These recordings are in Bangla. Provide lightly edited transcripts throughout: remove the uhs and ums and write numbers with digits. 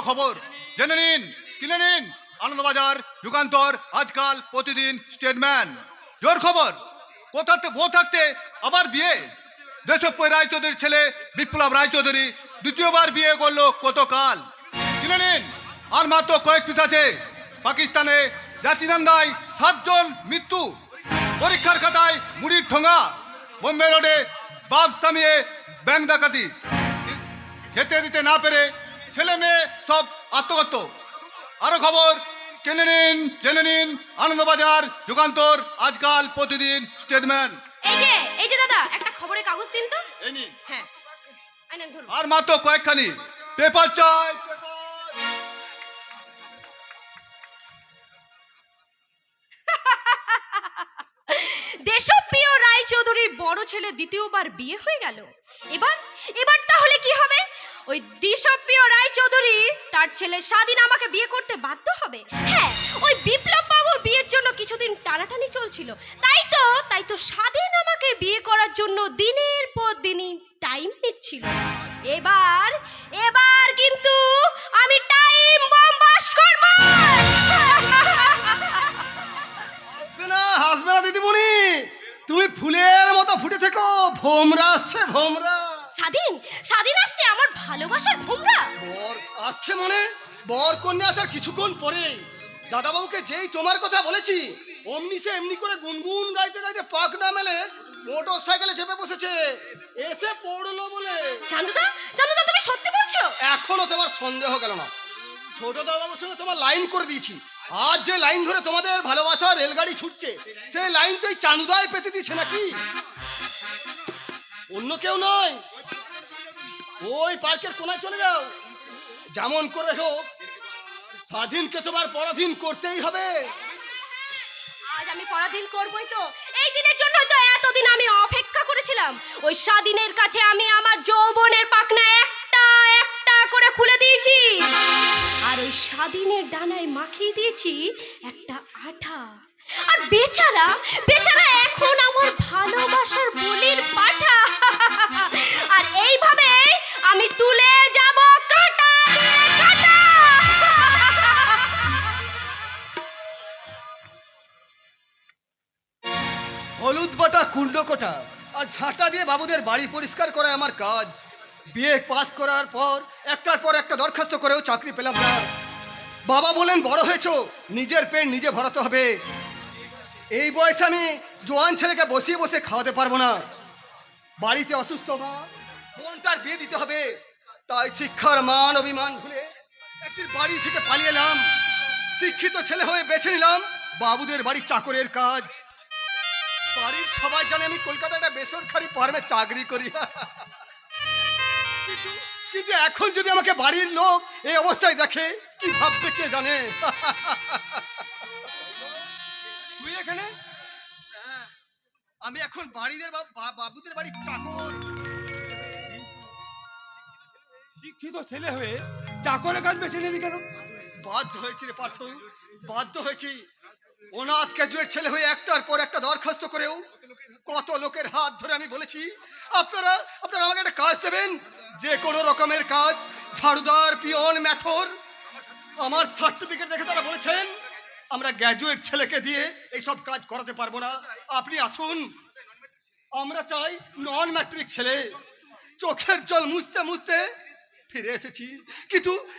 খবর জেনে নিন, কিনে নিন। আনন্দবাজার, যুগান্তর, আজকাল, প্রতিদিন, স্টেটম্যান। জোর খবর, কোথাতে বউ থাকতে আবার বিয়ে। দেশপ্রিয় রায়চৌধুরীর ছেলে বিপ্লব রায়চৌধুরী দ্বিতীয়বার বিয়ে করলো কতকাল। কিনে নিন, আর মাত্র কয়েক পিস আছে। পাকিস্তানে জাতিদান্দায় 7 জন মৃত্যু। পরীক্ষার খাতায় মুড়ির ঠোঙা। বোম্বে রোডে বাস থামিয়ে ব্যাংক ডাকাতি। খেতে দিতে না পেরে ছেলে মেয়ে সব আত্মহত্য। আরো খবর কিনে নিন, জেনে নিন। আনন্দবাজার, যুগান্তর, আজকাল, প্রতিদিন, স্টেটম্যান। এই যে দাদা, একটা খবরের কাগজ দিন তো। এই নিন। হ্যাঁ, এই নেন ধরুন। আর মাত্র কয়েকখানি পেপার চাই। দেশপ্রিয় রায়চৌধুরীর বড় ছেলে দ্বিতীয়বার বিয়ে হয়ে গেল। এবার এবার তাহলে কি হবে? ওই দেশপ্রিয় রায়চৌধুরী তার ছেলে স্বাধীন আমাকে বিয়ে করতে বাধ্য হবে। হ্যাঁ, ওই বিপ্লব বাবুর বিয়ের জন্য কিছুদিন টানাটানি চলছিল। তাই তো স্বাধীন আমাকে বিয়ে করার জন্য দিনের পর দিনই টাইম নিচ্ছিল। এবার কিন্তু আমি টাইম বম বাস্ট করব। হাসবে না দিদিমণি, তুমি ফুলের মতো ফুটে থেকো। ভোমরা আসছে, ভোমরা। স্বাধীন আসছে, আমার ভালোবাসার ভোমরা। বর আসছে মানে? বর কন্যা আসার কিছুক্ষণ পরে দাদাবাবুকে যেই তোমার কথা বলেছি, অমনি সে এমনি করে গুনগুন গাইতে গাইতে পাক না মেলে মোটর সাইকেলে চেপে বসেছে। এসে পড়লো বলে। চান্দুদা, তুমি সত্যি বলছো? এখনো তোমার সন্দেহ গেল না? ছোট দাদাবাবুর সঙ্গে তোমার লাইন করে দিয়েছি। আজ যে লাইন ধরে তোমাদের ভালোবাসার রেলগাড়ি ছুটছে, সেই লাইন তো এই চান্দুদাই পেতে দিচ্ছে নাকি? অন্য কেউ নয়। ওই পার্কের কোনায় চলে যাও। যেমন করে হোক স্বাধীনকে তোমার পরাধীন করতেই হবে। আজ আমি পরাধীন করবই তো। এই দিনের জন্য তো এতদিন আমি অপেক্ষা করেছিলাম। ওই স্বাধীনের কাছে আমি আমার যৌবনের পাখনা একটা একটা করে খুলে দিয়েছি, আর ওই স্বাধীনের ডানায় মাখিয়ে দিয়েছি একটা আঠা। আর বেচারা এখন আমার ভালোবাসার বলির পাঠা। আর এইভাবে আমি তুলে যাব কাঁটা দিয়ে কাঁটা। হলুদ বাটা, কুণ্ড কোটা আর ঝাঁটা দিয়ে বাবুদের বাড়ি পরিষ্কার করা আমার কাজ। বিয়ে পাস করার পর একটার পর একটা দরখাস্ত করেও চাকরি পেলাম না। বাবা বলেন, বড় হয়েছো, নিজের পেট নিজে ভরাতে হবে। এই বয়সে আমি জোয়ান ছেলেকে বসিয়ে বসে খাওয়াতে পারবো না। বাড়িতে অসুস্থ মা, বোনটার বিয়ে দিতে হবে। তাই শিক্ষার মান অভিমান ভুলে একদিন বাড়ি থেকে পালিয়ে এলাম। শিক্ষিত ছেলে হয়ে বেছে নিলাম বাবুদের বাড়ির চাকরের কাজ। বাড়ির সবাই জানে আমি কলকাতায় একটা বেসরকারি ফার্মে চাকরি করি। কিন্তু এখন যদি আমাকে বাড়ির লোক এই অবস্থায় দেখে, কি ভাববে কে জানে। তুই এখানে? আমি এখন বাবুদের বাড়ির চাকর। শিক্ষিত ছেলে হয়ে চাকরের কাজ বেছে নিবি কেন? বাধ্য হয়েছি রে পার্থ, বাধ্য হয়েছি। অনার্স গ্র্যাজুয়েট ছেলে হয়ে একটার পর একটা দরখাস্ত করেও কত লোকের হাত ধরে আমি বলেছি, আপনারা আমাকে একটা কাজ দেবেন, যে কোনো রকমের কাজ, ঝাড়ুদার, পিয়ন, ম্যাথর। আমার সার্টিফিকেট দেখে তারা বলেছেন, আমরা গ্র্যাজুয়েট ছেলেকে দিয়ে এইসব কাজ করাতে পারবো না, আপনি আসুন। আমরা চাই নন ম্যাট্রিক ছেলে। চোখের জল মুছতে মুছতে ফিরে এসেছি,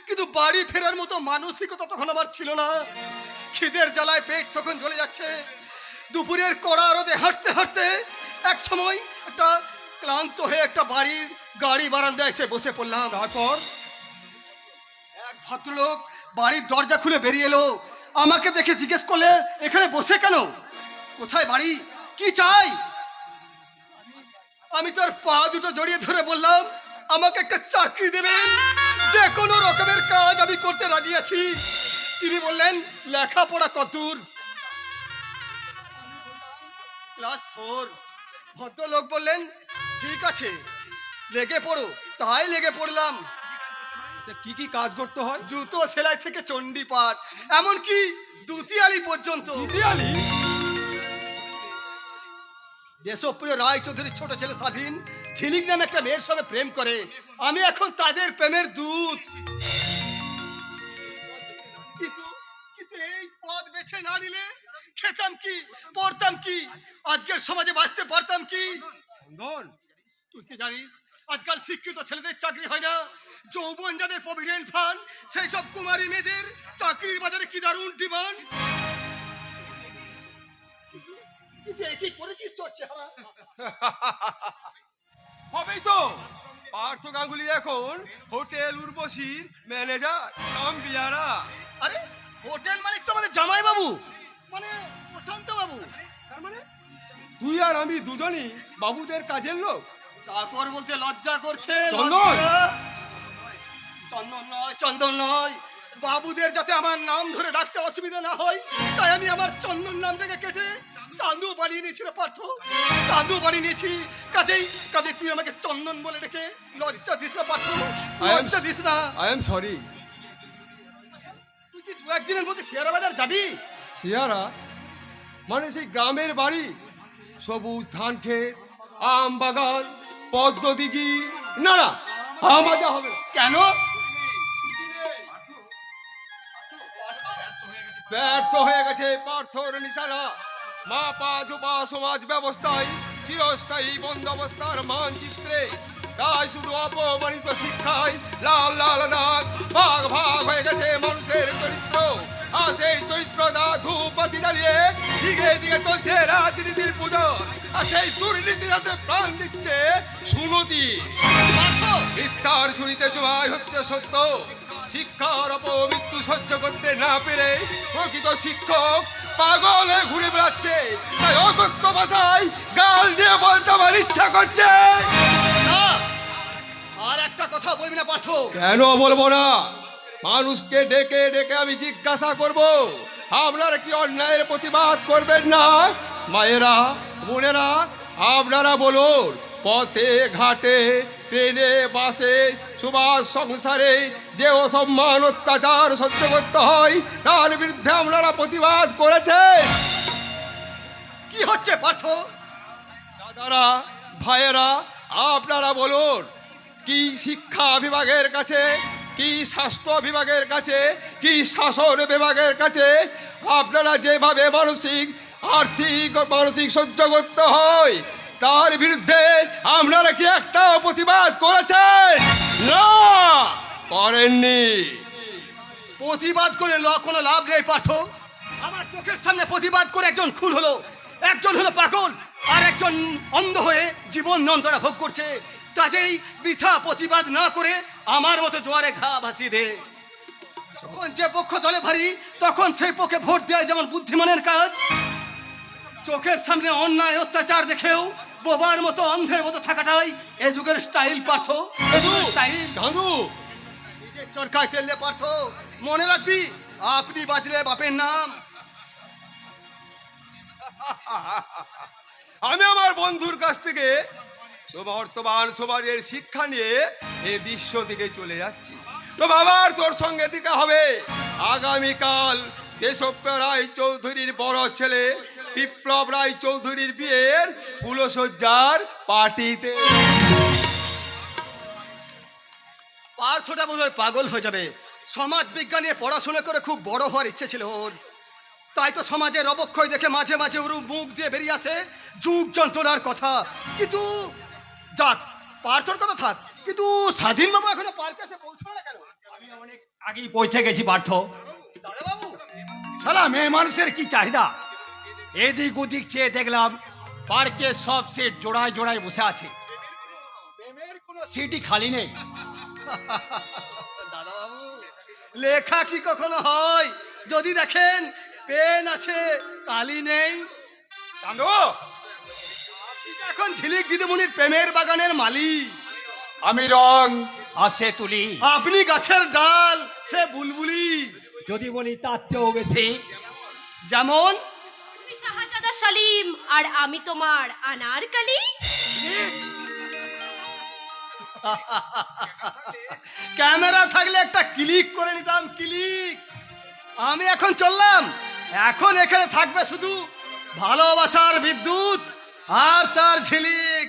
কিন্তু বাড়ি ফেরার মতো মানসিকতা তখন আমার ছিল না। খিদের জ্বালায় পেট তখন জ্বলে যাচ্ছে। দুপুরের কড়া রোদে হাঁটতে হাঁটতে এক সময় একটা ক্লান্ত হয়ে একটা বাড়ির গাড়ি বারান্দায় এসে বসে পড়লাম। তারপর এক ভদ্রলোক বাড়ির দরজা খুলে বেরিয়ে এলো। আমাকে দেখে জিজ্ঞেস করলে, এখানে বসে কেন? কোথায় বাড়ি? কি চাই? আমি তার পা দুটো জড়িয়ে ধরে বললাম, আমাকে একটা চাকরি দেবেন, যে কোনো রকমের কাজ আমি করতে রাজি আছি। তিনি বললেন, লেখাপড়া কতদূর? ক্লাস 4। ভদ্রলোক বললেন, ঠিক আছে, লেগে পড়ো। তাই লেগে পড়লাম। কি কি কাজ করতে হয়? জুতো সেলাই থেকে চণ্ডীপাঠ, এমনকি দুতিয়ালি পর্যন্ত। দুতিয়ালি? দেশপ্রিয় রায়চৌধুরীর ছোট ছেলে স্বাধীন ঝিলিক নামে একটা মেয়ের সঙ্গে প্রেম করে। আমি এখন তাদের প্রেমের দূত। পড়তাম কি আজকের সমাজে বাঁচতে পারতাম কি? চন্দন, তুই কি জানিস আজকাল শিক্ষিত ছেলেদের চাকরি হয় না, যৌবন যাদের প্রভিডেন্ট ফান্ড, সেই সব কুমারী মেয়েদের চাকরির বাজারে কি দারুণ ডিমান্ড। কি করেছিস তোর চেহারা? হবেই তো। পার্থ গাঙ্গুলি এখন হোটেল উর্বশীর ম্যানেজার কাম বিয়ারা। আরে হোটেল মালিক তো আমাদের জামাই বাবু, মানে প্রশান্ত বাবু। তার মানে তুই আর আমি দুজনই বাবুদের কাজের লোক। চাকর বলতে লজ্জা করছে। চন্দন! লজ্জা। চন্দন নয়, বাবুদের যাতে আমার নাম ধরে ডাকতে অসুবিধা না হয়, তাই আমি আমার চন্দন নামটাকে কেটে চান্দু বানিয়ে নিয়েছি রে পার্থ, চান্দু বানিয়ে নিয়েছি। কাজেই তুই আমাকে চন্দন বলে ডেকে লজ্জা দিস না পার্থ, লজ্জা দিস না। I am sorry. তুই কি দু একদিনের মধ্যে শেয়ারা বাজার যাবি? সিয়ারা মানে সেই গ্রামের বাড়ি, সবুজ ধান ক্ষেত, আম বাগান, পদ্ম দিঘি। না না, আমাদের হবে না। কেন? ব্যর্থ হয়ে গেছে পার্থর নিশানা। মা পা জোপা সমাজ ব্যবস্থায় চিরস্থায়ী বন্দোবস্তার মানচিত্রে, তাই শুধু অপমানিত শিক্ষায় লাল লাল দাগ, ভাগ ভাগ হয়ে গেছে মানুষের চরিত্র। আর সেই চরিত্রটা ধূপবাতি জ্বালিয়ে দিকে দিকে চলছে রাজনীতির পুজো। আর সেই দুর্নীতির হাতে প্রাণ দিচ্ছে সুনতি। মিথ্যার ছুরিতে জবাই হচ্ছে সত্য। শিক্ষার অপমৃত্যু সহ্য করতে না পেরে প্রকৃত শিক্ষক পাগল হয়ে ঘুরে বেড়াচ্ছে। তাই অগত্য ভাষায় গাল দিয়ে বলতে আমার ইচ্ছা করছে। না, আর একটা কথা বলবি না পার্থ। কেন বলবো না? মানুষকে ডেকে ডেকে আমি জিজ্ঞাসা করব, আপনারা কি অন্যায়ের প্রতিবাদ করবেন না? মায়েরা, বোনেরা, আপনারা বলুন, পথে ঘাটে, ট্রেনে, বাসে, সুবাস সংসারে যে অসম্মান অত্যাচার সহ্য করতে হয়, তার বিরুদ্ধে আপনারা প্রতিবাদ করেছেন। কি হচ্ছে পার্থ? দাদারা, ভাইয়েরা, আপনারা বলুন, কি শিক্ষা বিভাগের কাছে, কি স্বাস্থ্য বিভাগের কাছে, কি শাসন বিভাগের কাছে আপনারা যেভাবে মানসিক আর্থিক ও মানসিক সহ্য করতে হয়, তার বিরুদ্ধে আপনারা কি একটাও প্রতিবাদ করেছেন? না, করেননি। প্রতিবাদ করে কোনো লাভ নেই পার্থ। আমার চোখের সামনে প্রতিবাদ করে একজন খুন হলো, একজন হলো পাগল, আর একজন অন্ধ হয়ে জীবন যন্ত্রণা ভোগ করছে। কাজেই বৃথা প্রতিবাদ না করে আমার মতো জোয়ারে ঘা ভাসিয়ে দে। যখন যে পক্ষ দলে ভারী, তখন সেই পক্ষে ভোট দেওয়া যেমন বুদ্ধিমানের কাজ। চোখের সামনে অন্যায় অত্যাচার দেখেও বোবার মতো অন্ধের মতো থাকাটাই এ যুগের স্টাইল পার্থ, এ যুগের স্টাইল। জানু, নিজের চরকায় তেল দে পার্থ, মনে রাখবি আপনি বাজলে বাপের নাম। আমি আমার বন্ধুর কাছ থেকে বর্তমান সমাজের শিক্ষা নিয়ে এই দৃশ্য থেকে চলে যাচ্ছি। তো বাবার তোর সঙ্গে দেখা হবে আগামীকাল দেশপ্রিয় রায় চৌধুরীর বড় ছেলে বিপ্লব রায় চৌধুরীর বিয়ের ফুলসজ্জার পার্টিতে। পার্থটা বোধহয় পাগল হয়ে যাবে। সমাজ বিজ্ঞান নিয়ে পড়াশোনা করে খুব বড় হওয়ার ইচ্ছে ছিল ওর, তাই তো সমাজের অবক্ষয় দেখে মাঝে মাঝে ওর মুখ দিয়ে বেরিয়ে আসে যুগ যন্ত্রণার কথা। কিন্তু যাক, পার্থর কথা থাক, কিন্তু স্বাধীন বাবু এখনো পার্কে এসে পৌঁছলো না কেন? আমি অনেক আগেই পৌঁছে গেছি পার্থ। দাদা বাবু, সালা মেয়ে মানুষের কি চাহিদা! এদিক ওদিক চেয়ে দেখলাম পার্কে সব সিট জোড়ায় জোড়ায় বসে আছে, প্রেমের কোনো সিটই খালি নেই। দাদা বাবু, লেখা কি কখনো হয়? যদি দেখেন পেন আছে, কালি নেই। চান্দু, আপনি তো এখন ঝিলিক দিদিমণির প্রেমের বাগানের মালিক। আমি রং আসে তুলি, আপনি গাছের ডাল, সে বুলবুলি। যদি বলি তার চেয়েও বেশি। যেমন তুমি শাহজাদা সলিম আর আমি তোমার আনারকলি। ক্যামেরা থাকলে একটা ক্লিক করে নিতাম, ক্লিক। আমি এখন চললাম, এখন এখানে থাকবে শুধু ভালোবাসার বিদ্যুৎ আর তার ঝিলিক।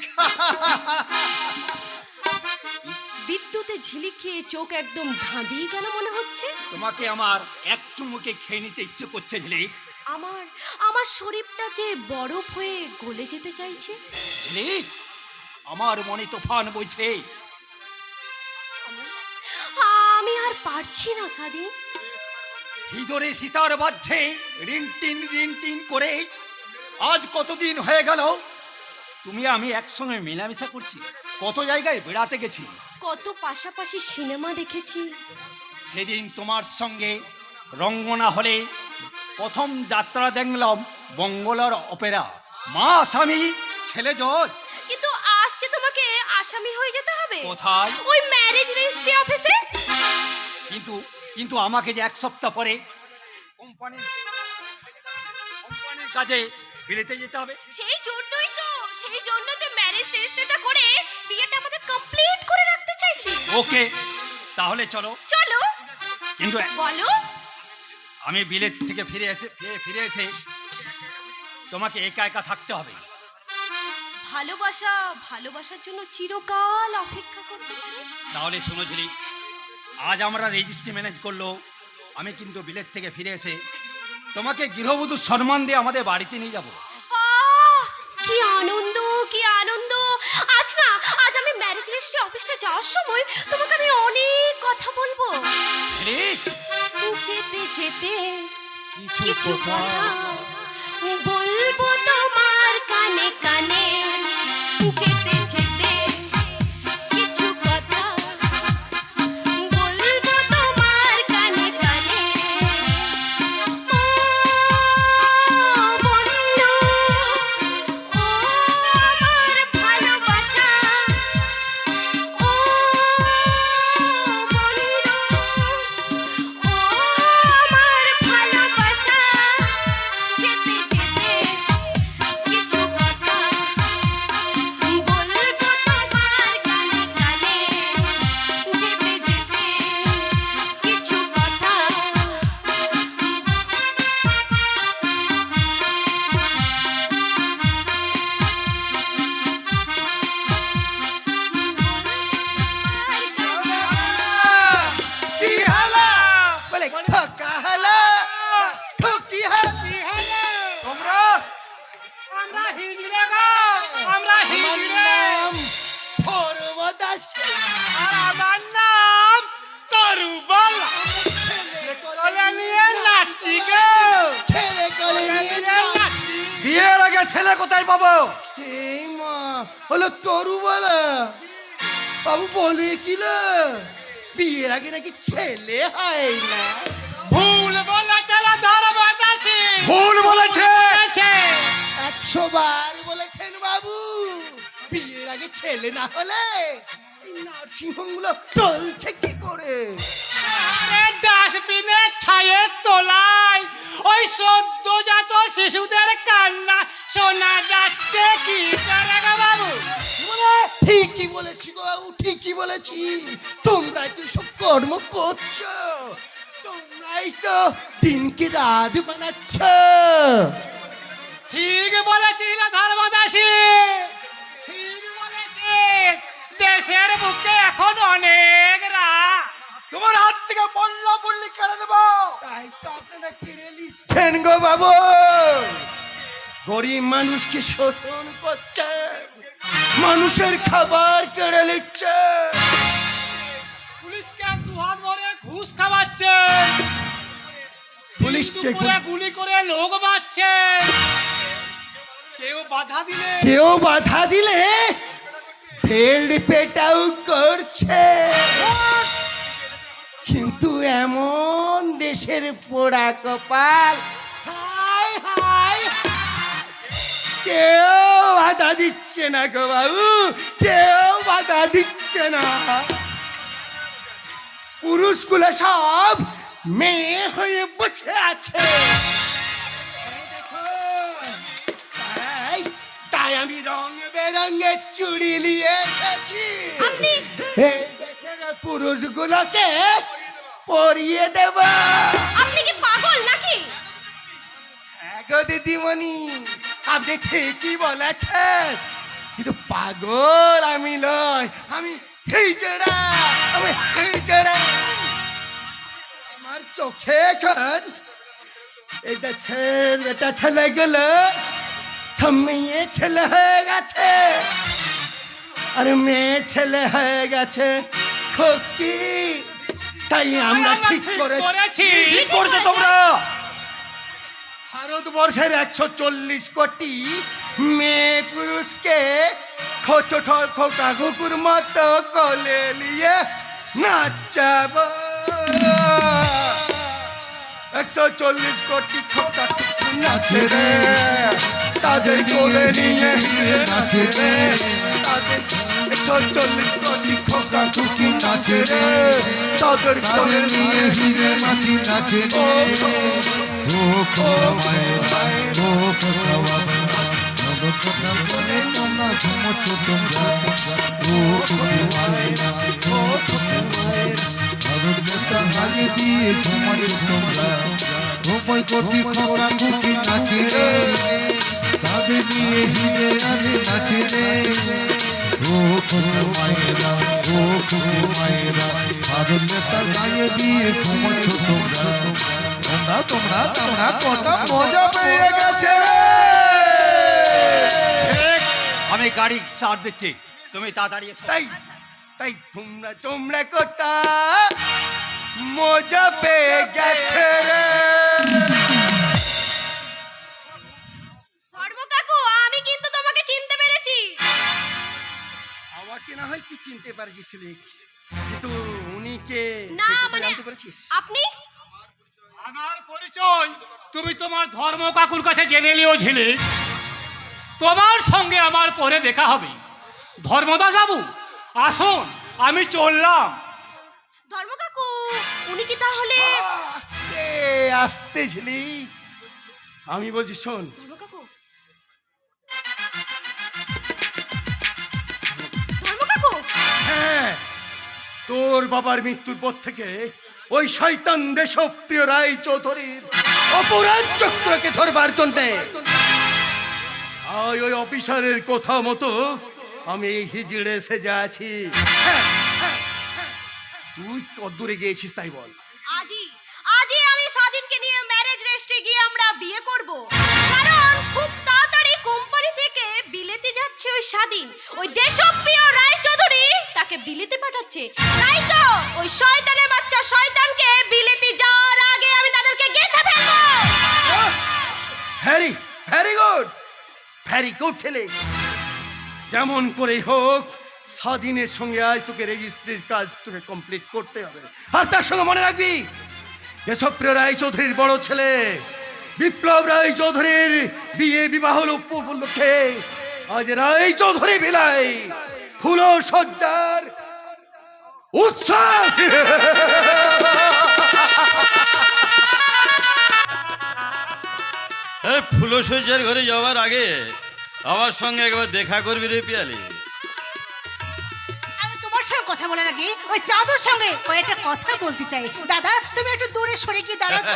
বিদ্যুতে ঝিলিক খেয়ে চোখ একদম ধাঁধিয়ে গেল মনে হচ্ছে। তোমাকে আমার এক চুমুকে খেয়ে নিতে ইচ্ছে করছে ঝিলিক। আমার আমার শরীরটা যে বরফ হয়ে গলে যেতে চাইছে। লিক, আমার মনে তুফান বইছে। আমি আর পারছি না স্বাধীন। ভিতরে সিতার বাজছে রিনটিন করে। আজ কতদিন হয়ে গেল তুমি আমি একসঙ্গে মেলামেশা করছি, কত জায়গায় বেড়াতে গেছি, কত পাশাপাশি সিনেমা দেখেছি। সেদিন তোমার সঙ্গে রঙ্গনা হলে প্রথম যাত্রা দেখলাম বঙ্গলার অপেরা। মা স্বামী ছেলে জজ। কিন্তু আসছে তোমাকে আসামি হয়ে যেতে হবে। কোথায়? ওই ম্যারেজ রেজিস্ট্রি অফিসে। কিন্তু কিন্তু আমাকে যে এক সপ্তাহ পরে কোম্পানির কাজে বিলেতে যেতে হবে। সেই জন্যই তো ম্যারেজ রেজিস্ট্রিটা করে বিয়েটা আমাদের কমপ্লিট করে রাখতে চাইছি। ওকে, তাহলে চলো। চলো। কিন্তু বলো। আমি বিলেত থেকে ফিরে এসে তোমাকে একা একা থাকতে হবে। ভালোবাসার জন্য চিরকাল অপেক্ষা করতে পারে। তাহলে শোনো ঝিলি, আজ আমরা রেজিস্ট্রি ম্যানেজ করলো, আমি কিন্তু বিলেত থেকে ফিরে এসে তোমাকে গৃহবধূ সম্মান দিয়ে আমাদের বাড়িতে নিয়ে যাব। কি আনন্দ, কি আনন্দ। আজ আমি ম্যারেজ রেজিস্ট্রি অফিসটা যাওয়ার সময় তোমাকে আমি অনেক কথা বলবো। যেতে যেতে কিছু কথা বলবো তোমার কানে কানে। যেতে যেতে কিছু কথা বলবো তোমার কানে কানে। ও বন্ধু, ও আমার ভালোবাসা, ও বন্ধু, ও আমার ভালোবাসা। যেতে যেতে কিছু কথা বলবো তোমার কানে কানে। যেতে যেতে কিছু কথা। বলে ফাঁকা হলো কি তোমরা আমরা হিজড়ে গো, আমরা হিজড়ে। আর আমার নাম তরুবালা। কোলে নিয়ে নাচি গো। বিয়ের আগে ছেলে কোথায় পাবো? এই মা হলো তরুবালা। বাবু বলে কিলা বিয়ের আগে নাকি ছেলে হয় না। ভুল বলেছে ধর্মদাসী, ভুল বলেছে। 100 বার বলেছেন বাবু, বিয়ের আগে ছেলে না হলে এই নার্সিংহোমগুলো চলছে কি করে? ডাস্টবিনের ছায়ের তলায় ওই সদ্যজাত শিশুদের কান্না শোনা যাচ্ছে কি করে গো বাবু? ঠিকই বলেছি গো বাবু, ঠিকই বলেছি। তোমরাই তো সব কর্ম করছো, তোমরাই তো দিনকে রাত বানাচ্ছ। ঠিক বলেছিল ধর্মদাসী, ঠিক বলেছিস। দেশের বুকে এখন অনেক রাত। তোমার হাত থেকে বললি কেড়ে দেবো। তাই তো আপনারা কেড়ে নিচ্ছেন গো বাবু। গরিব মানুষকে শোষণ করছে, মানুষের খাবার কেড়ে নিচ্ছে। পুলিশকে দুহাত ভরে ঘুষ খাওয়াচ্ছে, পুলিশকে গুলি করে লোক মারছে। কেউ বাধা দিলে ফিল্ড পেটাও করছে। কিন্তু এমন দেশের পোড়া কপাল, হায় হায়, কেউ বাধা দিচ্ছে না গো বাবু, কেউ বাধা দিচ্ছে না। পুরুষগুলো সব মেয়ে হয়ে বসে আছে। তাই আমি রং বেরঙে চুড়ি নিয়ে এসেছি। পুরুষগুলোকে পরিয়ে দেব। আপনি কি পাগল নাকি? গো দিদিমণি, আপনি ঠিকই বলেছেন, কিন্তু পাগল আমি নয়, আমি হিজড়া, আমি হিজড়া। আমার চোখে এখন এই দেশের বেটা ছেলে গেলে মেয়ে ছেলে হয়ে গেছে, আর মেয়ে ছেলে হয়ে গেছে খোকি। তাই আমরা ঠিক করেছি। ঠিক করছো তোমরা। ভারতবর্ষের 140 কোটি মেয়ে পুরুষকে খোকা কুকুর মতো কোলে নিয়ে নাচাবো। 140 কোটি খোকা কুকুর নাচে রে, তাদের কোলে নিয়ে নাচে রে। 140 কোটি খোকা কুকুর নাচে রে, তাদের কোলে নিয়ে হিরে নাচি নাচে রে। তোমরা কত মজা পেয়ে গেছে। আমি গাড়ি চার্জ দিচ্ছি, তুমি তাড়াতাড়ি এসো। তাই তাই তোমরা কোটা মজা পেয়ে গেছে রে। ধর্ম কাকু, আমি কিন্তু তোমাকে চিনতে পেরেছি। আমাকে না হয় তুই চিনতে পারছিস, কিন্তু উনি কে না সে কথা মানে জানতে পেরেছিস? আপনি আমার পরিচয় তুমি তোমার ধর্ম কাকুর কাছে জেনে নিও ঝিলে। তোমার সঙ্গে আমার পরে দেখা হবে। ধর্মদাস বাবু আসুন, আমি চললাম। ধর্ম কাকু, উনি কি তাহলে? আস্তে আস্তে ঝিলি, আমি বলছি শোন। ধর্ম কাকু, ধর্ম কাকু, হ্যাঁ, তোর বাবার মৃত্যুর পর থেকে ওই শয়তান দেশপ্রিয় রায় চৌধুরীর অপরাধ চক্রকে ধরবার জন্যে ওই অফিসারের কথা মতো আমি এই হিজড়ে সেজে আছি। তুই কদ্দূরে গিয়েছিস তাই বল। আজই আমি স্বাধীনকে নিয়ে ম্যারেজ রেজিস্ট্রি গিয়ে আমরা বিয়ে করব। কারণ খুব তাড়াতাড়ি কোম্পানি থেকে বিলেতে যাচ্ছে ওই স্বাধীন, ওই দেশপ্রিয় রায় চৌধুরী তাকে বিলেতে পাঠাচ্ছে। তাই তো ওই শয়তানের বাচ্চা শয়তানকে বিলেতে যাওয়ার আগে আমি তাদেরকে গেঁথে ফেলবো। ভেরি গুড ছেলে। যেমন করে হোক স্বাধীনের সঙ্গে আজ তোকে রেজিস্ট্রির কাজ তোকে কমপ্লিট করতে হবে। আর তার সঙ্গে মনে রাখবি, দেশপ্রিয় রায় চৌধুরীর বড় ছেলে বিপ্লব রায় চৌধুরীর বিবাহ উপলক্ষে আজ রায় চৌধুরী ভিলায় ফুল সজ্জার উৎসব। ফুলসজ্জার ঘরে যাওয়ার আগে আমার সঙ্গে একবার দেখা করবি রে পিয়ালি। আমি তোমার সঙ্গে কথা বলার আগে ওই চাঁদুর সঙ্গে কয়েকটা কথা বলতে চাই। দাদা, তুমি একটু দূরে সরে গিয়ে দাঁড়াও তো।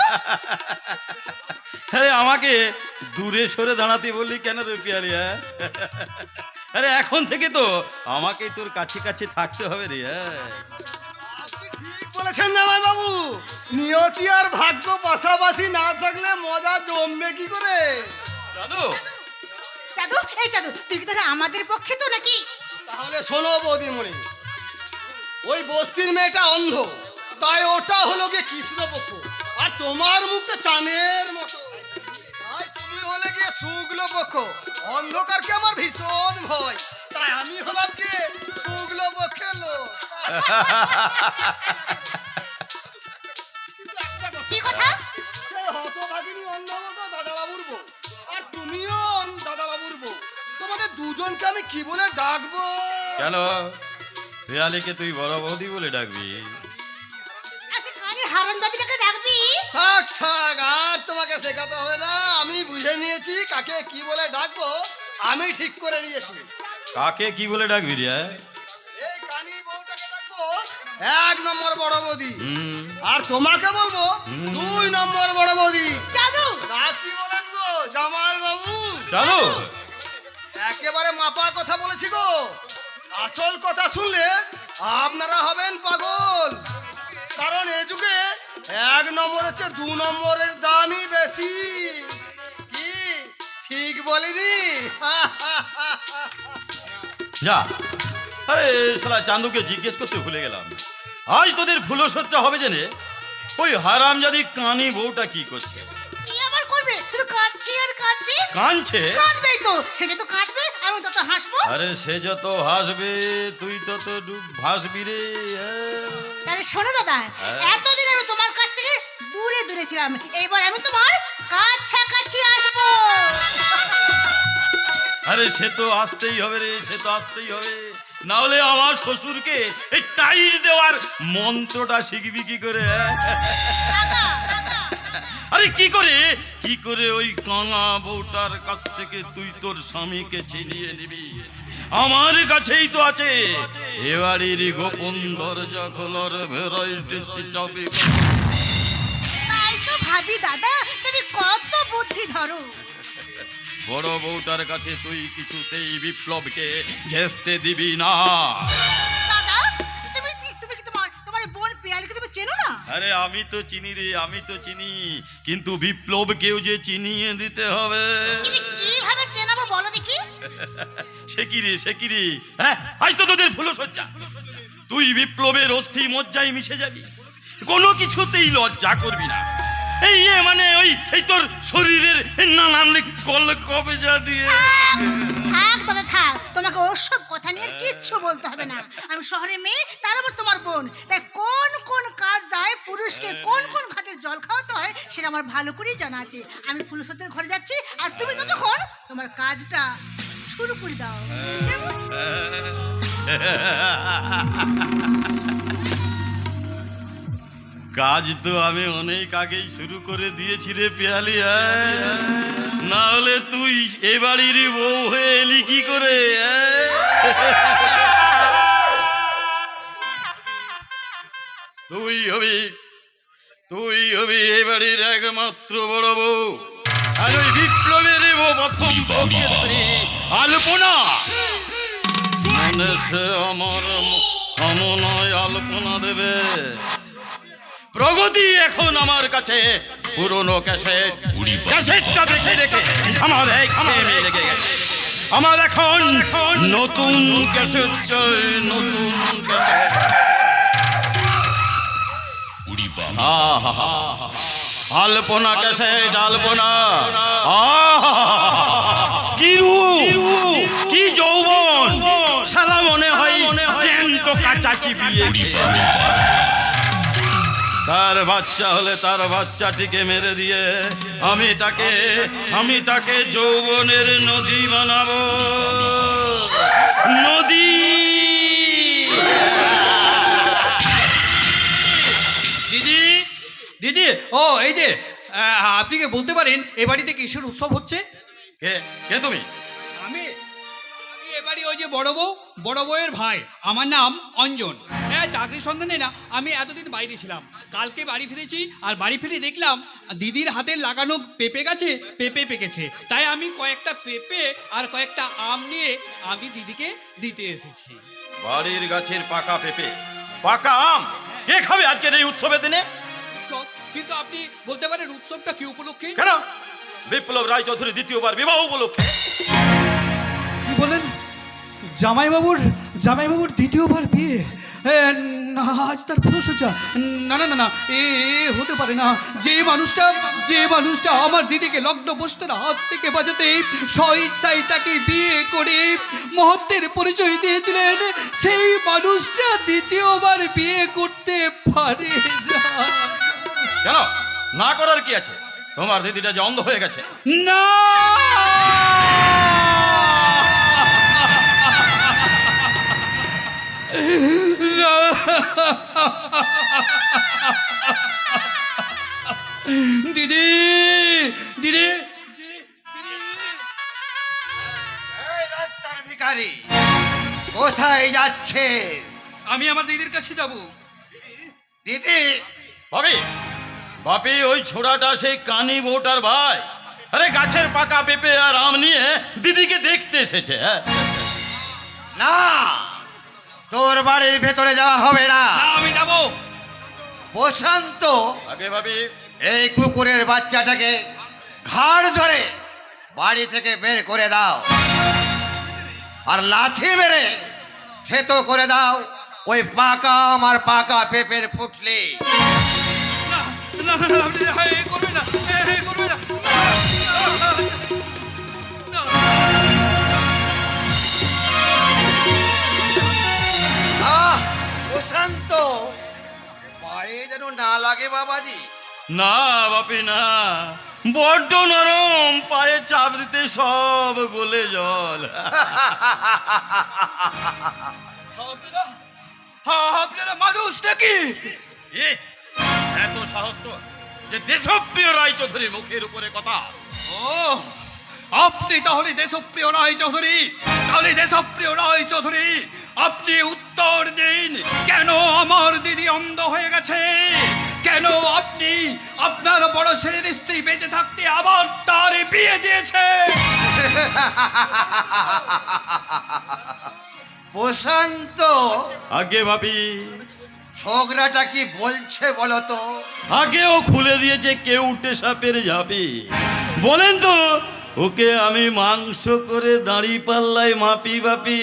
আরে আমাকে দূরে সরে দাঁড়াতে বললি কেন রে পিয়ালি? আরে এখন থেকে তো আমাকে তোর কাছে কাছে থাকতে হবে রে। ঠিক বলেছেন জামাই বাবু, নিয়তি আর ভাগ্য পাশাপাশি না থাকলে মজা জমবে কি করে? দাদু চাঁদু, এই চাঁদু, তুই কি তাহলে আমাদের পক্ষে তো নাকি? তাহলে শোনো বৌদিমণি, ওই বস্তির মেয়েটা অন্ধ, তাই ওটা হলো গিয়ে কৃষ্ণপক্ষ, আর তোমার মুখটা চাঁদের মতো, তাই তুমি হলে গিয়ে শুক্ল পক্ষ। অন্ধকারকে আমার ভীষণ ভয়, তাই আমি হলাম গিয়ে শুক্ল পক্ষের লোক। কি কথা? সেই হতভাগিনী অন্ধবটা দাদাবাবুর বউ, আর তুমিও দাদাবাবুর বউ। তোমাদের দুজনকে আমি কি বলে ডাকবো? কেন পিয়ালিকে তুই বড় বৌদি বলে ডাকবি? আচ্ছা, কানে হারানদাদিটাকে ডাকবি? থাক থাক, আর তোমাকে শেখাতে হবে না, আমি বুঝে নিয়েছি কাকে কি বলে ডাকবো, আমি ঠিক করে নিয়েছি। কাকে কি বলে ডাকবি রে? এই কানি বউটাকে ডাকবো 1 নম্বর বড় বৌদি, হুম, আর তোমাকে বলবো 2 নম্বর বড় বৌদি। চাঁদু, না কি বলেন গো জামাই বাবু? চালু। একেবারে মাপা কথা বলেছি গো, আসল কথা শুনলে আপনারা হবেন পাগল। কারণ এ যুগে এক নম্বর হচ্ছে 2 নম্বরের দামই বেশি। কি ঠিক বলিনি? যা, আরে শালা চান্দুকে জিজ্ঞেস করতে ভুলে গেলাম, আজ তোদের ফুলসজ্জা হবে জেনে ওই হারামজাদি কানি বউটা কি করছে? কি আবার করবে? শুধু কাঁদছি আর কাঁদছি। কাঁদছে? কাঁদবেই তো, সে যত কাঁদবে আমি তত হাসবো। আরে সে যত হাসবে তুই তত ডুব ভাসবি রে। আরে শোনো দাদা, এতদিন আমি তোমার কাছ থেকে দূরে দূরে ছিলাম, এবার আমি তোমার কাছাকাছি আসবো। আরে সে তো আসতেই হবে রে, সে তো আসতেই হবে, না হলে আমার শ্বশুরকে এই টাইট দেওয়ার মন্ত্রটা শিখবি কি করে? আরে কি করে ওই কানা বউটার কাছ থেকে তুই তোর স্বামীকে ছিনিয়ে নিবি? আমার কাছেই তো আছে এ বাড়ির গোপন দরজা খোলার ভ্যারাইটি চাবি। তাই তো ভাবি দাদা, তুমি কত বুদ্ধি ধরো। বড় বউটার কাছে তুই কিছুতেই বিপ্লবকে ঘেঁষতে দিবি না। দাদা, তুমি তুমি কি তোমার বোন পিয়ালিকে তুমি চেনো না? আরে আমি তো চিনি রে, আমি তো চিনি, কিন্তু বিপ্লবকেও যে চিনিয়ে দিতে হবে। তুমি কিভাবে চেনাবো বলো দেখি? সে কি রে, হ্যাঁ আজ তো তোদের ফুলসজ্জা, তুই বিপ্লবের অস্থি মজ্জায় মিশে যাবি, কোনো কিছুতেই লজ্জা করবি না। এই তোর শরীরের নানান কল কবেজা দিয়ে। থাক দাদা থাক, তোমাকে ওসব কথা নিয়ে কিচ্ছু বলতে হবে না। আমি শহরের মেয়ে, তার উপর তোমার বোন, তাই কোন কোন কাজ দায় পুরুষকে কোন কোন ঘাটের জল খাওয়াতে হয় সেটা আমার ভালো করেই জানা আছে। আমি ফুলসজ্জার ঘরে যাচ্ছি, আর তুমি ততক্ষণ তোমার কাজটা শুরু করে দাও। কেমন? কাজ তো আমি অনেক আগেই শুরু করে দিয়েছি রে পেয়ালি, না হলে তুই এ বাড়ির বউ হয়ে এলি কি করে? তুই হবি এ বাড়ির একমাত্র বড় বউ, আর ওই বিপ্লবের বউ প্রথম ভোগেশ্বরী আলপনা। মনে সে আমার নয় আলপনা দেবে। প্রগতি এখন আমার কাছে পুরনো ক্যাসেটটা দেখে দেখে আমার লেগে গেছে। আমার এখন নতুন ক্যাসেট চাই, নতুন ক্যাসেট। আলপনা ক্যাসেট, আলপনা। কি রূপ, কি যৌবন, শালা মনে হয় জ্যান্ত কাচাচি বিয়ে। তার বাচ্চা হলে তার বাচ্চাটিকে মেরে দিয়ে আমি তাকে যৌবনের নদী বানাবো, নদী। দিদি, ও এই যে আপনি কি বলতে পারেন এ বাড়িতে কিসের উৎসব হচ্ছে? কে তুমি? আমি এবারে ওই যে বড় বউয়ের ভাই, আমার নাম অঞ্জন। হ্যাঁ, চাকরির সন্ধানে না আমি এতদিন বাইরে ছিলাম, কালকে বাড়ি ফিরেছি, আর বাড়ি ফিরে দেখলাম দিদির হাতে লাগানো পেঁপে গাছে পেঁপে পেকেছে, তাই আমি কয়েকটা পেঁপে আর কয়েকটা আম নিয়ে আমি দিদিকে দিতে এসেছি। বাড়ির গাছের পাকা পেঁপে, পাকা আম কে খাবে আজকের এই উৎসবের দিনে? উৎসব? কিন্তু আপনি বলতে পারেন উৎসবটা কি উপলক্ষে? কেন? বিপ্লব রায়চৌধুরী দ্বিতীয়বার বিবাহ উপলক্ষে। কি বলেন? জামাইবাবুর দ্বিতীয়বার বিয়ে? না, আজ তার ফুলসজ্জা? না না না না, এ হতে পারে না। যে মানুষটা আমার দিদিকে লগ্ন বস্ত্র হাত থেকে বাজাতে স্বইচ্ছায় তাকে বিয়ে করে মহত্বের পরিচয় দিয়েছিলেন, সেই মানুষটা দ্বিতীয়বার বিয়ে করতে পারে না। কেন না করার কি আছে? তোমার দিদিটা যে অন্ধ হয়ে গেছে। না, দিদি দিদি রাস্তার ভিখারি কোথায় যাচ্ছে? আমি আমার দিদির কাছে যাব। দিদি, বাপি ওই ছোড়াটা সেই কানি বউটার ভাই। আরে গাছের পাকা পেঁপে আর আম নিয়ে দিদিকে দেখতে এসেছে। না, তোর বাড়ির ভেতরে যাওয়া হবে না। আমি যাব। প্রশান্ত, আগে ভাবি এই কুকুরের বাচ্চাটাকে ঘাড় ধরে বাড়ি থেকে বের করে দাও, আর লাথি মেরে থেতো করে দাও ওই পাকা আমার পাকা পেঁপের পুটলি। না না না, আপনি এই করবেন না, এই করবেন না। প্রশান্ত, পায়ে যেন না লাগে বাবাজি। না বাপি না, বড্ড নরম, পায়ে চাপ দিতে সব গলে জল। আপনারা মানুষ নাকি? এ, এত সাহস তো যে দেশপ্রিয় রায়চৌধুরীর মুখের উপরে কথা। ও, আপনি তাহলে দেশপ্রিয় রায় চৌধুরী, তাহলে দেশপ্রিয় রায় চৌধুরী, আপনি উত্তর দিন, কেন আমার দিদি অন্ধ হয়ে গেছে? কেন আপনি আপনার বড় ছেলের স্ত্রী বেঁচে থাকতে আবার তার বিয়ে দিয়েছে? প্রশান্ত, আগে ভাবি, ছোকরাটা কি বলছে বলো তো? আগেও খুলে দিয়েছে কেউ উঠে সাপের ঝাঁপি। বলেন তো, ওকে আমি মাংস করে দাঁড়ি পাল্লাই মাপি বাপি।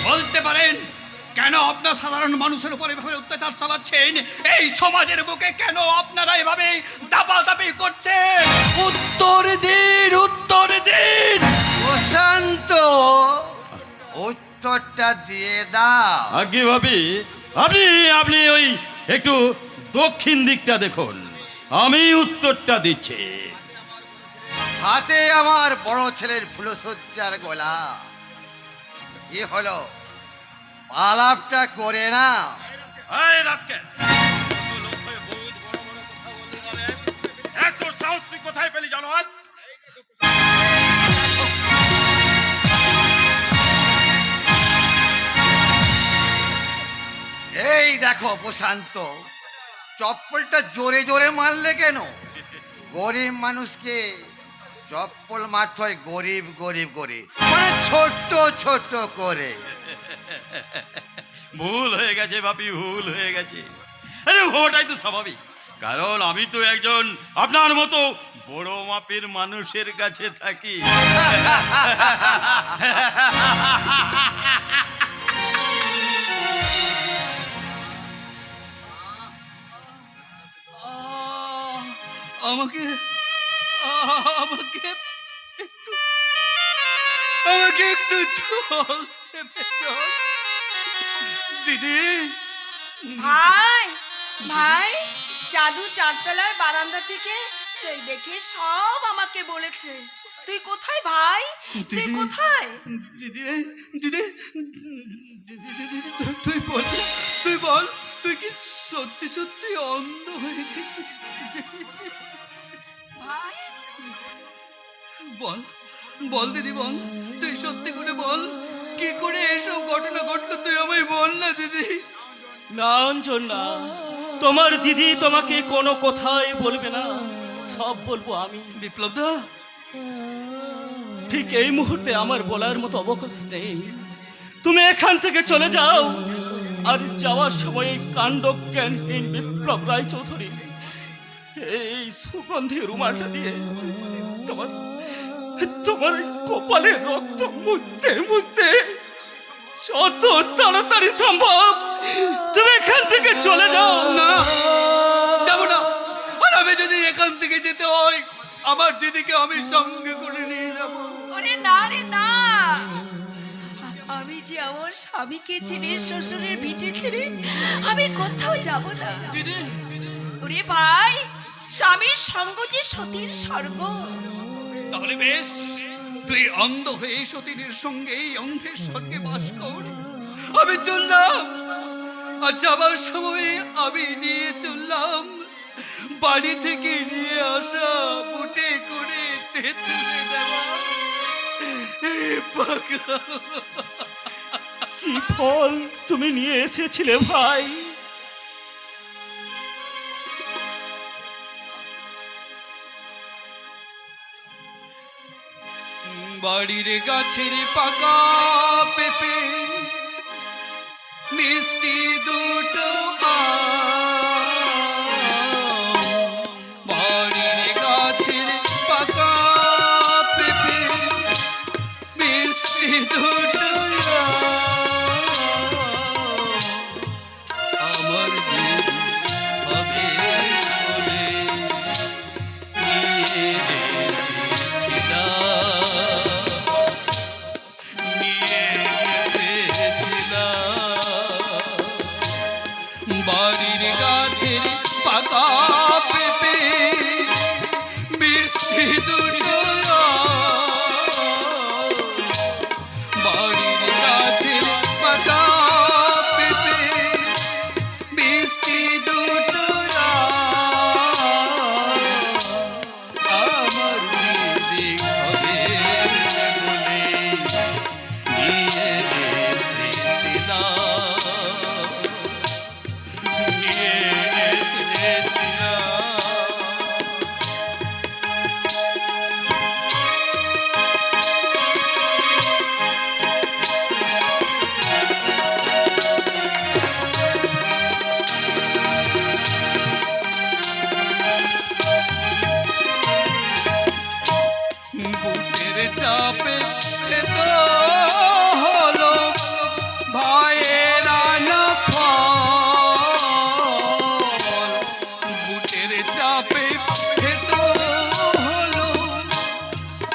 বলতে পারেন কেন আপনার সাধারণ মানুষের উপর এভাবে অত্যাচার চালাচ্ছেন? এই সমাজের বুকে কেন আপনারা এভাবে দাপাদাপি করছেন? উত্তর দিন, উত্তর দিন। প্রশান্ত, উত্তরটা দিয়ে দাও। আগে ভাবি, আপনি আপনি ওই একটু দক্ষিণ দিকটা দেখুন, আমি উত্তরটা দিচ্ছি। হাতে আমার বড় ছেলের ফুলসজ্জার গোলা, কি হলো? আলাপটা করে না। এই রাস্কেল, এত লোক হয়ে বহুত বড় বড় কথা বলতে পারে। এত সাহস তুই কোথায় পেলি জানোয়ার? এই দেখো প্রশান্ত, চপ্পলটা জোরে জোরে মারলে কেন? গরিব মানুষকে চপ্পল মারতে হয় গরিব গরিব করে, মানে ছোট্ট ছোট্ট করে। ভুল হয়ে গেছে বাপি, ভুল হয়ে গেছে। আরে ওটাই তো স্বাভাবিক, কারণ আমি তো একজন আপনার মতো বড় মাপের মানুষের কাছে থাকি। আমাকে আমাকে একটু আমাকে একটু জল দেবে, জল। দিদি, ভাই, ভাই, জাদু চারতলার বারান্দা থেকে সেই দেখে সব আমাকে বলেছে। তুই কোথায় ভাই? তুই দিদি, কোথায়? দিদি, দিদি, দিদি, তুই বল, তুই বল, তুই কি সত্যি সত্যি অন্ধ হয়ে গেছিস? ভাই, বল, বল দিদি, বল, তুই সত্যি করে বল, কি করে এসব ঘটনা ঘটলো তুই আমায় বল না দিদি। না অঞ্জন, না, তোমার দিদি তোমাকে কোনো কথাই বলবে না, সব বলবো আমি। বিপ্লব দা, ঠিক এই মুহূর্তে আমার বলার মতো অবকাশ নেই। তুমি এখান থেকে চলে যাও, আর যাওয়ার সময় এই কাণ্ডজ্ঞানহীন বিপ্লব রায় চৌধুরী এই সুগন্ধি রুমালটা দিয়ে তোমার তোমার কপালে রক্ত মুছতে মুছতে যত তাড়াতাড়ি সম্ভব তুমি এখান থেকে চলে যাও। না, যাবো না। আর আমি যদি এখান থেকে যেতে হয়, আমার দিদিকে আমি সঙ্গে করে নিয়ে যাব। ওরে না রে না, আমি যে আমার স্বামীকে ছেড়ে, শ্বশুরের ভিটে ছেড়ে আমি কোথাও যাব না। দিদি, ওরে ভাই, স্বামীর সঙ্গ যে সতীর স্বর্গ। তাহলে বেশ, তুই অন্ধ হয়ে সতীনের সঙ্গে এই অন্ধের স্বর্গে বাস কর। আমি চললাম, আর যাবার সময় আমি নিয়ে চললাম বাড়ি থেকে নিয়ে আসা বুটে করে তেঁতুলে দেওয়া পাকা। কি ফল তুমি নিয়ে এসেছিলে ভাই? বাড়ির গাছের পাকা পেঁপে মিষ্টি দুটো আম, বাড়ির গাছের পাকা পেঁপে, মিষ্টি দুটো আম, আমার দিন হবে বলে নিয়ে এসেছিলাম, বাড়ির গাছের পাতা পেঁপে, মিষ্টি দুটো বাড়ির গাছের পাতা পেঁপে, মিষ্টি দুটো আমার দিদি হবে বলে নিয়ে বুকের চাপে খেতে হলো ভয়ের আনা ফল, বুকের চাপে খেতে হলো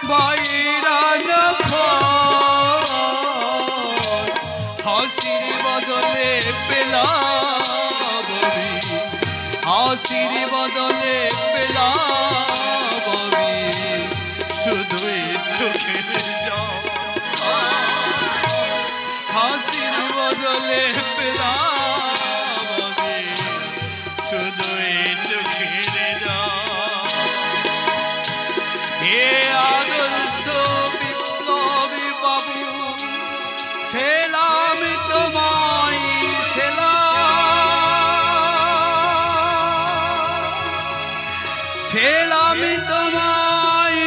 ভয়ের আনা ফল, হাসির বদলে পেলাম আমি, হাসির বদলে পেলাম আমি শুধুই চোখের জল, হাসির বদলে পেলাম আমি শুধুই চোখের জল। হে আদর্শ বিপ্লবী বাবু, ছেলাম তোমায় ছেলাম তোমায়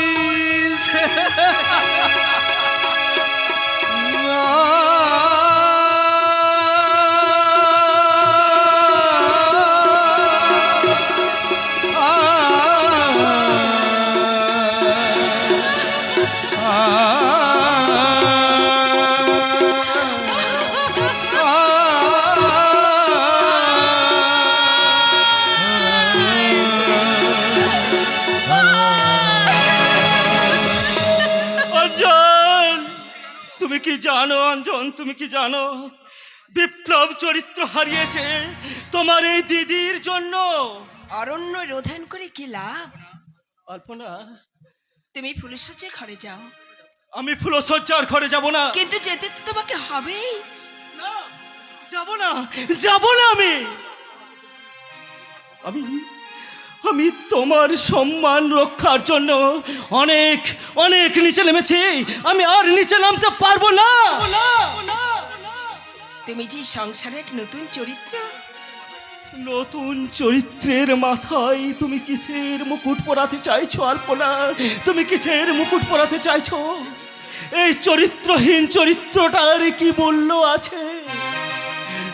অঞ্জন, তুমি কি জানো অঞ্জন, তুমি কি জানো বিপ্লব চরিত্র হারিয়েছে তোমার এই দিদির জন্য? অরণ্য রোধন করে কি লাভ? অল্পনা, তুমি ফুলসজ্জার ঘরে যাও, আমি ফুলসজ্জার ঘরে যাব না। কিন্তু যেতে তো তোমাকে হবেই। না, যাব না, যাব না আমি। আমি আমি তোমার সম্মান রক্ষার জন্য অনেক অনেক নিচে নেমেছি, আমি আর নিচে নামতে পারবো না। তুমি যে সংসারে এক নতুন চরিত্র, নতুন চরিত্রের মাথায় তুমি কিসের মুকুট পরাতে চাইছো আলপনা? তুমি কিসের মুকুট পরাতে চাইছো? এই চরিত্রহীন চরিত্রটার কি মূল্য আছে?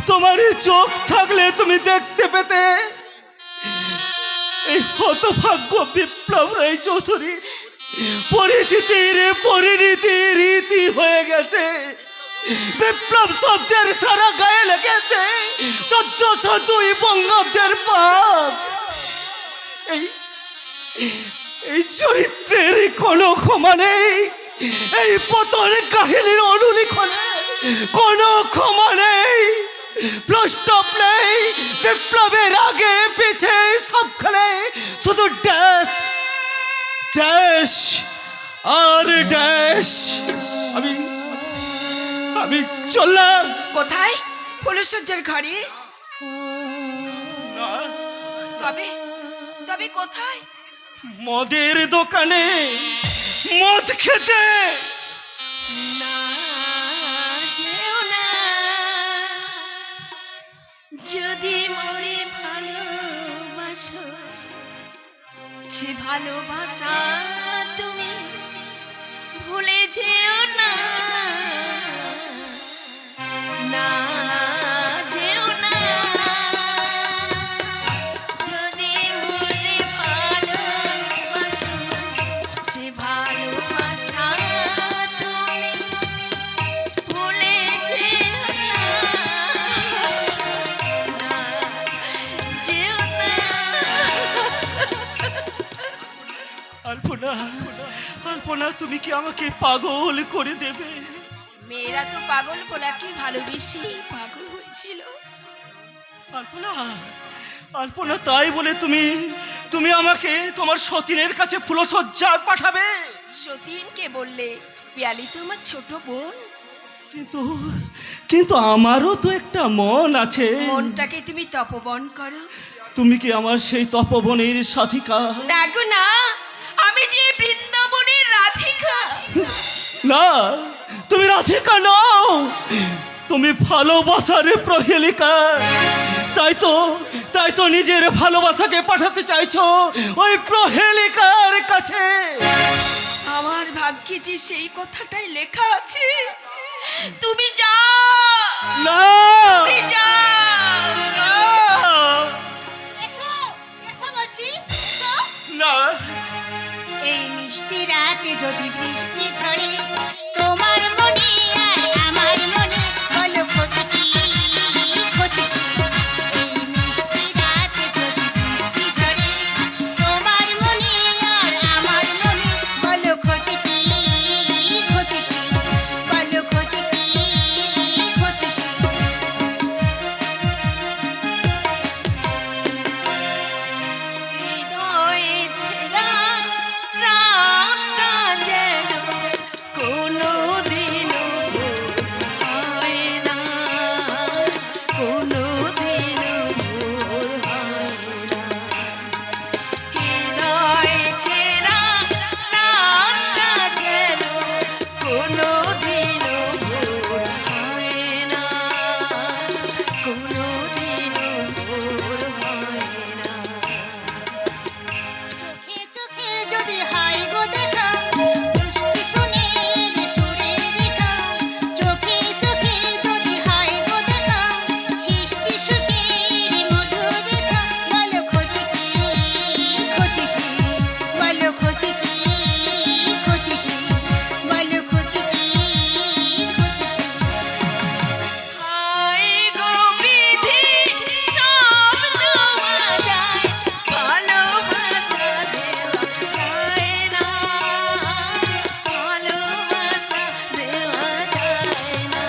তোমার চোখ থাকলে তুমি দেখতে পেতে এই হতভাগ্য বিপ্লব রায় চৌধুরী পরিচিতির পরিণীতি রীতি হয়ে গেছে। বিপ্লব শব্দের সারা গায়ে লেগেছে 1402 বঙ্গাব্দের পাপ। এই চরিত্রের কোনো ক্ষমা নেই, এই পতন কাহিনীর অনুলিখনে কোনো ক্ষমা নেই, প্রস্তাব নেই। বিপ্লবের আগে পিছে সবখানে শুধু ড্যাশ ড্যাশ আর ড্যাশ। আমি চললাম। কোথায়? ফুলসজ্জার ঘরে? না, তবে তবে কোথায়? মদের দোকানে মদ খেতে। না যেও না, যদি মরে ভালোবাসো সে ভালোবাসা তুমি ভুলে যেও না। না আলপনা, আলপনা, তুমি কি আমাকে পাগল করে দেবে? মেয়েরা তো পাগল ভোলাকে ভালোবেসে পাগল হয়েছিল। আলপনা, আলপনা, তাই বলে তুমি আমাকে তোমার সতীনের কাছে ফুলসজ্জা পাঠাবে? সতীনকে বললে, পিয়ালি তো আমার ছোট বোন। কিন্তু আমারও তো একটা মন আছে। মনটাকে তুমি তপবন করো। তুমি কি আমার সেই তপবনের সাথিকা? দেখো না, আমি যে বৃন্দাবনের রাধিকা। না, তুমি রাধিকা নও, তুমি ভালোবাসার প্রহেলিকা। তাই তো নিজের ভালোবাসাকে পাঠাতে চাইছো ওই প্রহেলিকার কাছে। আমার ভাগ্যে যে সেই কথাটাই লেখা আছে। তুমি যাও না, তুমি যাও। না, এসো, এসো বলছি, এসো। না। এই মিষ্টি রাতে যদি বৃষ্টি ঝরে, তোমার মনে আর আমার মনে বলো ক্ষতি কি, ক্ষতি কি? এই মিষ্টি রাতে যদি বৃষ্টি ঝরে, তোমার মনে আর আমার মনে বলো ক্ষতি কি, ক্ষতি কি? বলো ক্ষতি কি, ক্ষতি কি? হৃদয়ে ছেঁড়া রাতটা যেন কোনোদিনও হয় না, কোনোদিনও হয় না। হৃদয়ে ছেঁড়া রাতটা যেন কোনোদিনও হয় না, কোনোদিনও হয় না। চোখে চোখে যদি হয় গো দেখা, বৃষ্টি শুনে এলে সুরের রেখা। চোখে চোখে যদি হয় গো দেখা, সৃষ্টি সুখের মধুর রেখা। বলো ক্ষতি কি, ক্ষতি কি? বলো ক্ষতি কি, ক্ষতি কি? বলো ক্ষতি কি, ক্ষতি কি? হায় গো বিধি, সব দেওয়া যায়, ভালোবাসা দেওয়া যায় না, ভালোবাসা দেওয়া যায় না।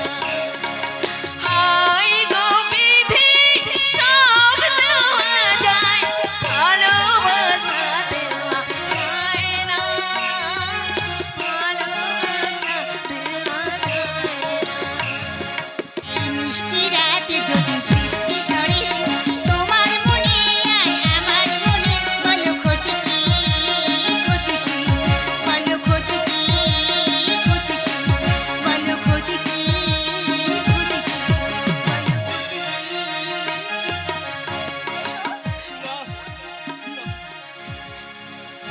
হায় গো বিধি, সব দেওয়া যায়, ভালোবাসা দেওয়া যায় না, ভালোবাসা দেওয়া যায় না। এই মিষ্টি রাতে যদি বৃষ্টি ঝরে, তোমার মনে আর আমার মনে বলো ক্ষতি কি, ক্ষতি কি? বলো ক্ষতি কি, ক্ষতি কি? বলো ক্ষতি কি, ক্ষতি কি?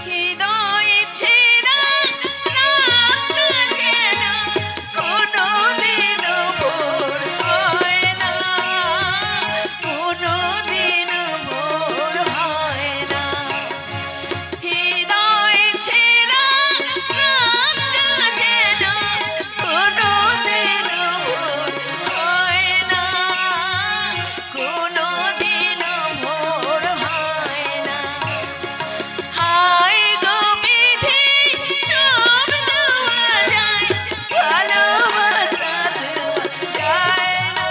হৃদয়ে ছেঁড়া রাতটা যেন কোনোদিনও ভোর হয় না, কোনোদিনও ভোর হয় না। হৃদয়ে ছেঁড়া রাতটা যেন কোনোদিনও ভোর হয় না, কোনোদিনও ভোর হয় না। হায় গো বিধি, সব দেওয়া যায়, ভালোবাসা দেওয়া যায় না,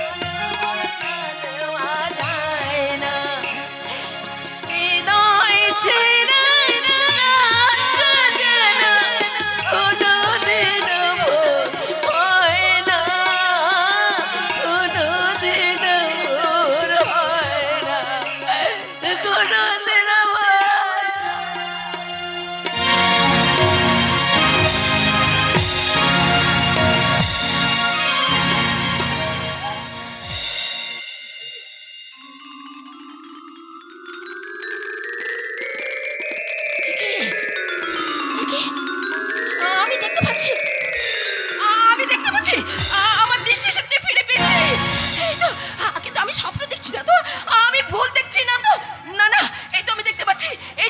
ভালোবাসা দেওয়া যায় না। হৃদয় ছেঁড়া রাতটা যেন কোনোদিনও ভোর হয় না, কোনোদিনও ভোর হয় না, কোনোদিনও ভোর। আমি দেখতে পাচ্ছি, আমি দেখতে পাচ্ছি, আমার দৃষ্টিশক্তি ফিরে পেয়েছে। এই তো, কিন্তু আমি স্বপ্ন দেখছি না তো, আমি ভুল দেখছি না তো। না না, এই তো আমি দেখতে পাচ্ছি, এই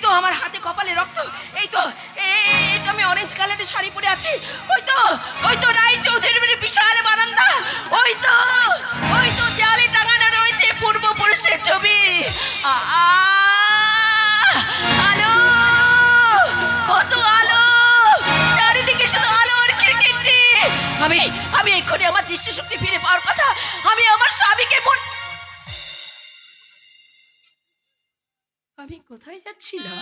তো আমার হাতে কপালে রক্ত। এই তো আমি অরেঞ্জ কালারের শাড়ি পরে আছি। ওই তো রায় চৌধুরীর বিশাল বারান্দা। ওই তো দেয়ালে টাঙানো রয়েছে পূর্বপুরুষের ছবি। আমি আমি এক্ষুনি আমার দৃষ্টিশক্তি ফিরে পাওয়ার কথা। আমি আমার স্বামীকে বল। আমি কোথায় যাচ্ছিলাম?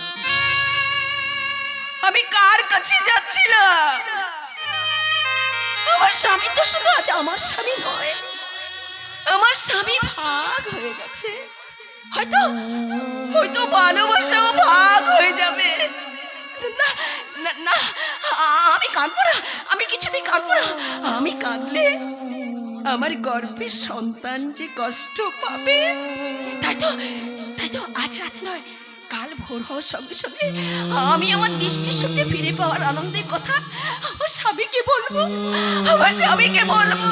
আমি কার কাছে যাচ্ছিলাম? আমার স্বামী তো শুধু আজ আমার স্বামী নয়, আমার স্বামী ভাগ হয়ে গেছে। হয়তো হয়তো ভালোবাসাও ভাগ হয়ে যাবে। না না না, আমি কাঁদবো না, আমি কিছুতেই কাঁদবো না। আমি কাঁদলে আমার গর্ভের সন্তান যে কষ্ট পাবে। তাই তো আজ রাত নয়, কাল ভোর হওয়ার সঙ্গে সঙ্গে আমি আমার দৃষ্টিশক্তি ফিরে পাওয়ার আনন্দের কথা আমার স্বামীকে বলবো, আমার স্বামীকে বলবো।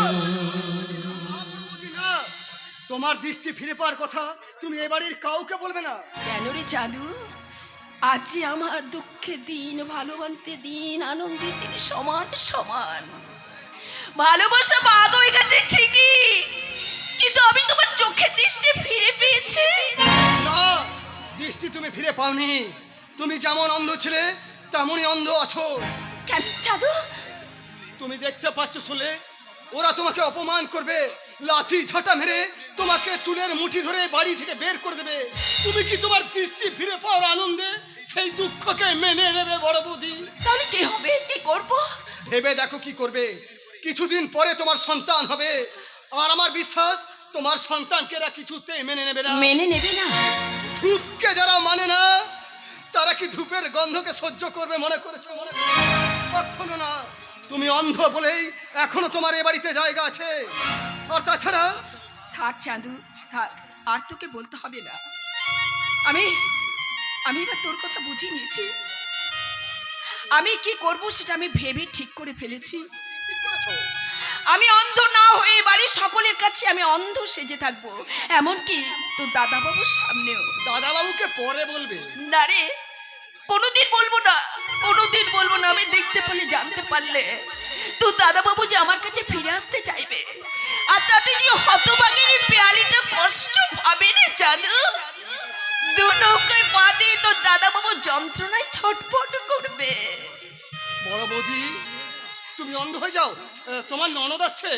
তোমার দৃষ্টি ফিরে পাওয়ার কথা তুমি এ বাড়ির কাউকে বলবে না। কেন রে চাঁদু? আজ আমার দুঃখের দিন, ভালোবাসতে দিন, আনন্দের দিন সমান সমান। ভালোবাসা ভাগ হয়ে গেছে ঠিকই, কিন্তু আমি তোমার চোখের দৃষ্টি ফিরে পেয়েছি। না, দৃষ্টি তুমি ফিরে পাওনি। তুমি যেমন অন্ধ ছিলে তেমনই অন্ধ আছো। কেন চাঁদু? তুমি দেখতে পাচ্ছ শুলে ওরা তোমাকে অপমান করবে, লাঠি ঝাঁটা মেরে তোমাকে চুলের মুঠি ধরে বাড়ি থেকে বের করে দেবে। তুমি কি তোমার দৃষ্টি ফিরে পাওয়ার আনন্দে সেই দুঃখকে মেনে নেবে বড় বৌদি? তাহলে কি হবে, কি করব? ভেবে দেখো কি করবে। কিছুদিন পরে তোমার সন্তান হবে, আর আমার বিশ্বাস তোমার সন্তানকে এরা কিছুতেই মেনে নেবে না। মেনে নেবে না? ধূপকে যারা মানে না তারা কি ধূপের গন্ধকে সহ্য করবে মনে করেছো? কখনো না। তুমি অন্ধ বলেই এখনো তোমার এ বাড়িতে জায়গা আছে। আর তাছাড়া থাক চাঁদু, থাক, আর তোকে বলতে হবে না। আমি আমি এবার তোর কথা বুঝে নিয়েছি। আমি কি করব সেটা আমি ভেবে ঠিক করে ফেলেছি। আমি অন্ধ না হয়ে বাড়ির সকলের কাছে আমি অন্ধ সেজে থাকবো, এমনকি তোর দাদাবাবুর সামনেও। দাদাবাবুকে পরে বলবে না রে, কোনোদিন বলবো না, কোনোদিন বলবো না। আমি দেখতে পেলে, জানতে পারলে তোর দাদাবাবু যে আমার কাছে ফিরে আসতে চাইবে, আর তাতে যে হতভাগিনী পেয়ালিটা কষ্ট পাবে রে জানো। দু নৌকায় পা দিয়ে তোর দাদাবাবু যন্ত্রণায় ছটফট করবে। বড় বৌদি তুমি অন্ধ হয়ে যাও, তোমার ননদ আসছে।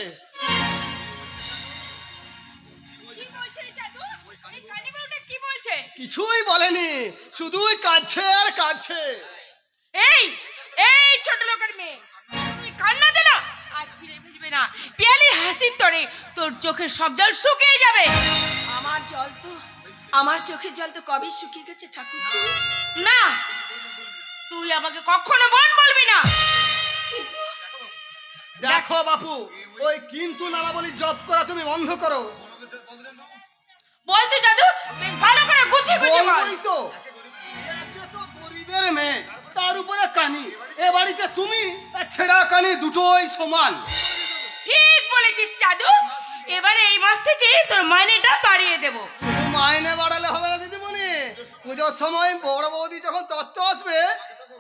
কিছুই বলেনি, শুধুই কাঁদছে আর কাঁদছে। এই এই ছোট লোকের মেয়ে, তুই কান্না দে না, আজ চিড়ে ভিজবে না। পিয়ালির হাসির তরে তোর চোখের সব জল শুকিয়ে যাবে। আমার চোখের জল তো কবে শুকিয়ে গেছে ঠাকুরজি। না, তুই আমাকে কখনো বোন বলবি না। দেখো বাপু, ওই কিন্তু নামা বলি জব করা তুমি বন্ধ করো। বলতে জাদু বেশ ভালো করে গুছিয়ে গুছিয়ে বল। বলবোই তো, একে তো গরিবের মেয়ে, তার উপরে কানি। এ বাড়িতে তুমি আর ছেঁড়া কানি দুটোই সমান। ঠিক বলেছিস জাদু, এবারে এই মাস থেকে তোর মাইনেটা বাড়িয়ে দেব। শুধু মাইনে বাড়ালে হবে না দিদিমণি, পুজোর সময় বড় বৌদি যখন তত্ত্ব আসবে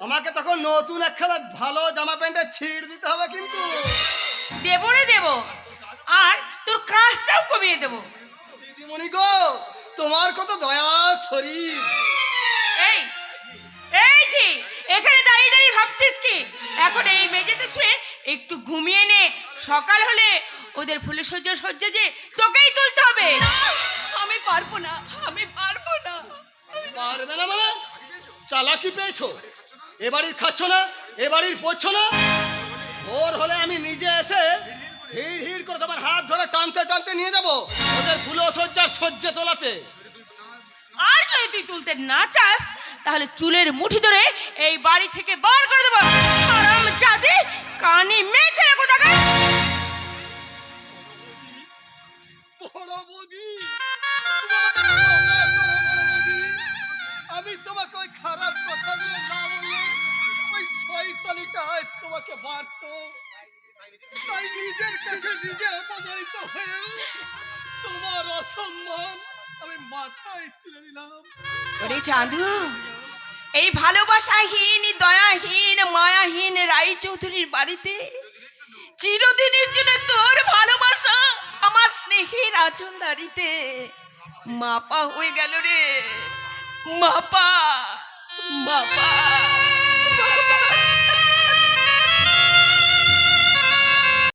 আমাকে তখন নতুন একখানা ভালো জামা প্যান্টের ছিঁড় দিতে হবে কিন্তু। দেবো রে দেবো, আর তোর কাজটাও কমিয়ে দেবো। দিদিমণি গো, তোমার কত দয়া শরীর। এই এই জি, এখানে দাঁড়িয়ে দাঁড়িয়ে ভাবছিস কি? এখন এই মেঝেতে শুয়ে একটু ঘুমিয়ে নে, সকাল হলে ওদের ফুলে সজ্জা সজ্জা যে তোকেই তুলতে হবে। আমি পারবো না, আমি পারবো না। পারবে না মানে? চালাকি পেয়েছো? এ বাড়ির খাচ্ছ না, এ বাড়ির পড়ছ না। ওর হলে আমি নিজে এসে হিড় হিড় করে তোমার হাত ধরে টানতে টানতে নিয়ে যাব ওদের ফুলো সজ্জার সজ্জে তোলাতে। আর যদি তুই তুলতে না চাস তাহলে চুলের মুঠি ধরে এই বাড়ি থেকে বার করে দেবো। আরাম জাদি কানে মেছে কোথাকে। বড় বৌদি, আমি তোমাকে ওই খারাপ কথাগুলো না বললে ওই শয়তানিটা আজ তোমাকে মারতো। তাই নিজের কাছে নিজে অপমানিত হয়ে তোমার অসম্মান আমি মাথায় তুলে নিলাম। ওরে চাঁদু, এই ভালোবাসাহীন, দয়াহীন, মায়াহীন রায়চৌধুরীর বাড়িতে চিরদিনের জন্য তোর ভালোবাসা আমার স্নেহের আঁচল দাড়িতে মাপা হয়ে গেল রে। মাপা মাপা।